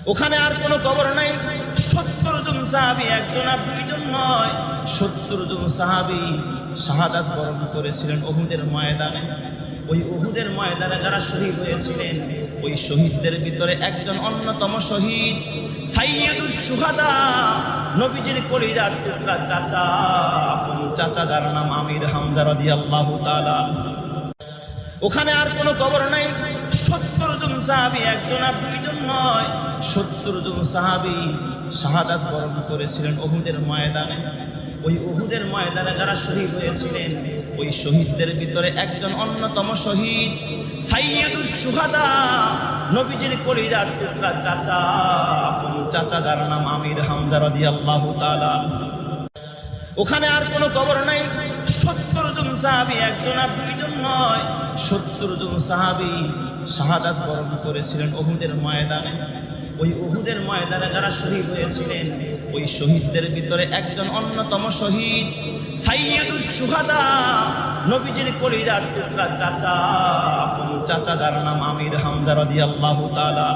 ওখানে আর কোনো কবর নাই। 70 জন সাহাবী, একজন আর দুইজন নয়, 70 জন সাহাবী শাহাদাত বরণ করেছিলেন উহুদের ময়দানে। ওই উহুদের ময়দানে যারা শহীদ হয়েছিলেন, ওই শহীদদের ভিতরে একজন অন্যতম শহীদ সাইয়্যিদুশ শুহাদা, নবীজির কলিজার টুকরা চাচা, আপন চাচা, যার নাম আমির হামজা রাদিয়াল্লাহু তাআলা। ওখানে আর কোনো কবর নাই। 70 জন সাহাবী, একজন আর দুইজন নয়, 70 জন সাহাবী শাহাদাত বরণ করেছিলেন উহুদের ময়দানে। ওই উহুদের ময়দানে যারা শহীদ হয়েছিলেন, ওই শহীদদের ভিতরে একজন অন্যতম শহীদ সাইয়্যিদুশ শুহাদা, নবীজির কলিজার টুকরা চাচা, আপন চাচা, যার নাম আমির হামজা রাদিয়াল্লাহু তাআলা। ওখানে আর কোনো কবর নাই। 70 জন সাহাবী, একজন আর দুইজন নয়, 70 জন সাহাবী শাহাদাত বরণ করেছিলেন উহুদের ময়দানে। ওই উহুদের ময়দানে যারা শহীদ হয়েছিলেন, ওই শহীদদের ভিতরে একজন অন্যতম শহীদ সাইয়্যিদুশ শুহাদা, নবীজির কলিজার টুকরা চাচা, আপন চাচা, যার নাম আমির হামজা রাদিয়াল্লাহু তাআলা।